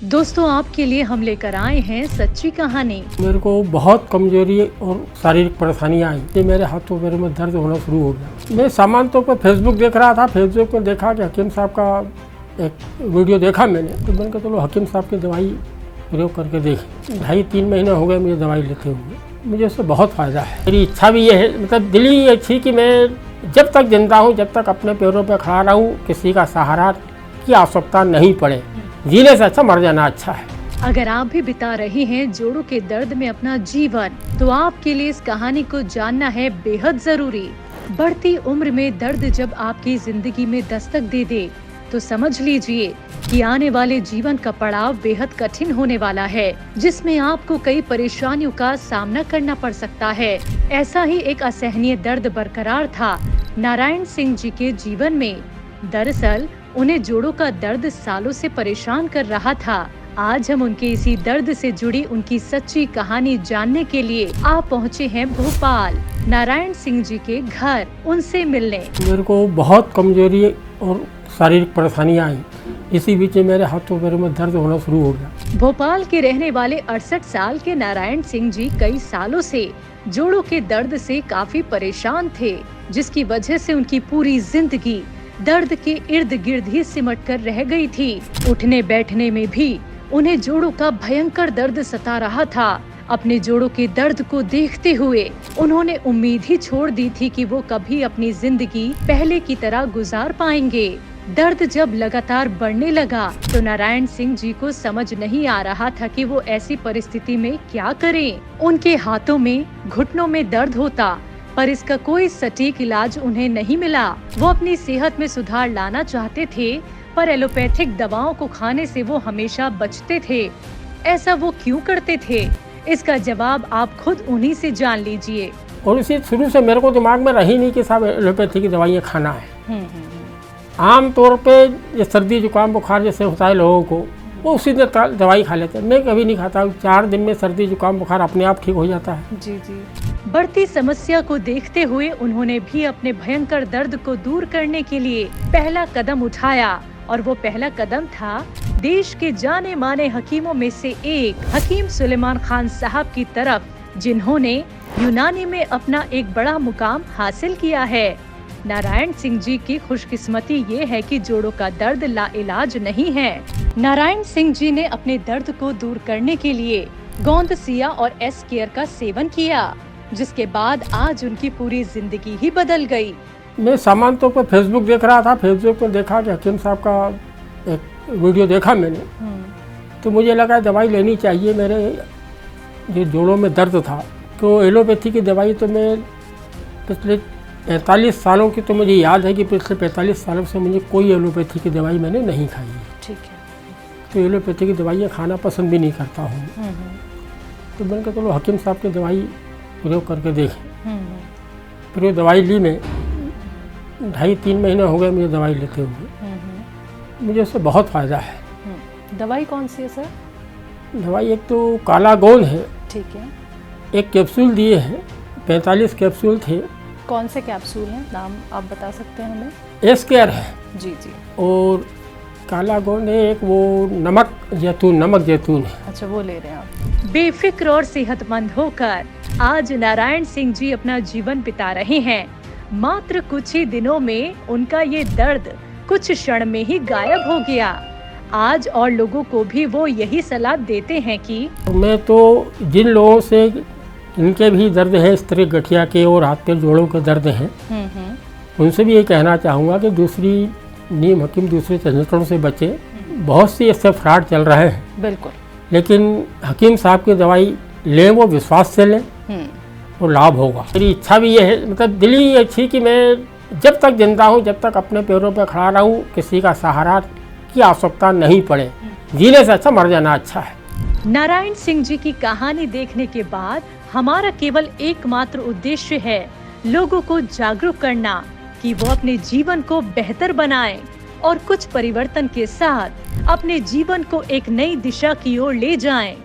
दोस्तों, आपके लिए हम लेकर आए हैं सच्ची कहानी। मेरे को बहुत कमजोरी और शारीरिक परेशानियां आई। ये मेरे हाथों पैरों में दर्द होना शुरू हो गया। मैं सामान्य तौर पर फेसबुक देख रहा था। फेसबुक में देखा कि हकीम साहब का एक वीडियो देखा मैंने, तो मैंने कहा चलो हकीम साहब की दवाई प्रयोग करके देखें। 2.5-3 महीने हो गए मुझे दवाई लेते हुए। मुझे उससे बहुत फ़ायदा है। मेरी इच्छा भी ये है, मतलब दिल ही ये थी कि मैं जब तक जिंदा हूँ, जब तक अपने पैरों पर खड़ा रहूँ, किसी का सहारा की आवश्यकता नहीं पड़े। जीने से अच्छा मर जाना अच्छा है। अगर आप भी बिता रहे हैं जोड़ों के दर्द में अपना जीवन, तो आपके लिए इस कहानी को जानना है बेहद जरूरी। बढ़ती उम्र में दर्द जब आपकी जिंदगी में दस्तक दे दे, तो समझ लीजिए कि आने वाले जीवन का पड़ाव बेहद कठिन होने वाला है, जिसमें आपको कई परेशानियों का सामना करना पड़ सकता है। ऐसा ही एक असहनीय दर्द बरकरार था नारायण सिंह जी के जीवन में। दरअसल उन्हें जोड़ों का दर्द सालों से परेशान कर रहा था। आज हम उनके इसी दर्द से जुड़ी उनकी सच्ची कहानी जानने के लिए आप पहुँचे हैं भोपाल नारायण सिंह जी के घर, उनसे मिलने। मेरे को बहुत कमजोरी और शारीरिक परेशानियां आई। इसी बीच मेरे हाथों पैरों में दर्द होना शुरू हो गया। भोपाल के रहने वाले 68 साल के नारायण सिंह जी कई सालों से जोड़ों के दर्द से काफी परेशान थे, जिसकी वजह से उनकी पूरी जिंदगी दर्द के इर्द गिर्द ही सिमट कर रह गई थी। उठने बैठने में भी उन्हें जोड़ों का भयंकर दर्द सता रहा था। अपने जोड़ों के दर्द को देखते हुए उन्होंने उम्मीद ही छोड़ दी थी कि वो कभी अपनी जिंदगी पहले की तरह गुजार पाएंगे। दर्द जब लगातार बढ़ने लगा, तो नारायण सिंह जी को समझ नहीं आ रहा था कि वो ऐसी परिस्थिति में क्या करें। उनके हाथों में, घुटनों में दर्द होता, पर इसका कोई सटीक इलाज उन्हें नहीं मिला। वो अपनी सेहत में सुधार लाना चाहते थे, पर एलोपैथिक दवाओं को खाने से वो हमेशा बचते थे। ऐसा वो क्यों करते थे? इसका जवाब आप खुद उन्हीं से जान लीजिए। और इसी शुरू से मेरे को दिमाग में रही नहीं कि साहब एलोपैथी की दवाइयाँ खाना है। आम तौर पे ये सर्दी जुकाम बुखार जैसे होता है लोगों को, वो उसी दिन दवाई खा लेते हैं। मैं कभी नहीं खाता। 4 दिन में सर्दी जुकाम बुखार अपने आप ठीक हो जाता है। जी। बढ़ती समस्या को देखते हुए उन्होंने भी अपने भयंकर दर्द को दूर करने के लिए पहला कदम उठाया, और वो पहला कदम था देश के जाने माने हकीमों में से एक हकीम सुलेमान खान साहब की तरफ, जिन्होंने यूनानी में अपना एक बड़ा मुकाम हासिल किया है। नारायण सिंह जी की खुशकिस्मती ये है कि जोड़ों का दर्द लाइलाज नहीं है। नारायण सिंह जी ने अपने दर्द को दूर करने के लिए गोंद सिया और एस केयर का सेवन किया, जिसके बाद आज उनकी पूरी जिंदगी ही बदल गई। मैं सामान्य तौर पर फेसबुक देख रहा था। फेसबुक में देखा कि हकीम साहब का एक वीडियो देखा मैंने, तो मुझे लगा दवाई लेनी चाहिए। मेरे जो जोड़ों में दर्द था, तो एलोपैथी की दवाई तो मैं पिछले 45 सालों की, तो मुझे याद है कि पिछले 45 सालों से मुझे कोई एलोपैथी की दवाई मैंने नहीं खाई है। ठीक है। तो एलोपैथी की दवाइयाँ खाना पसंद भी नहीं करता हूँ। तो मैंने कहा चलो हकीम साहब की दवाई प्रयोग करके देखें। फिर वो दवाई ली मैं। 2.5-3 महीने हो गए मुझे दवाई लेते हुए। मुझे उससे बहुत फ़ायदा है। दवाई कौन सी है सर? दवाई एक तो काला गोंद है। ठीक है। एक कैप्सूल दिए हैं, 45 कैप्सूल थे। कौन से कैप्सूल हैं? नाम आप बता सकते हैं हमें? एस केयर है। जी। और काला गोंद है एक, वो नमक जैतून है। अच्छा, वो ले रहे हैं आप। बेफिक्र और सेहतमंद होकर आज नारायण सिंह जी अपना जीवन बिता रहे हैं। मात्र कुछ ही दिनों में उनका ये दर्द कुछ क्षण में ही गायब हो गया। आज और लोगों को भी वो यही सलाह देते हैं कि मैं तो जिन लोगों से इनके भी दर्द है, इस तरह गठिया के और हाथ के जोड़ों के दर्द हैं, उनसे भी ये कहना चाहूँगा कि दूसरी नीम हकीम, दूसरे संगठनों से बचे। बहुत सी ऐसे फ्रॉड चल रहे हैं। बिल्कुल। लेकिन हकीम साहब की दवाई लें, वो विश्वास से लें, वो लाभ होगा। मेरी इच्छा भी ये है, मतलब दिल ही ये थी कि मैं जब तक जिंदा हूँ, जब तक अपने पैरों पर खड़ा रहूँ, किसी का सहारा की आवश्यकता नहीं पड़े। जीने से अच्छा मर जाना अच्छा है। नारायण सिंह जी की कहानी देखने के बाद हमारा केवल एकमात्र उद्देश्य है लोगों को जागरूक करना कि वो अपने जीवन को बेहतर बनाएं और कुछ परिवर्तन के साथ अपने जीवन को एक नई दिशा की ओर ले जाएं।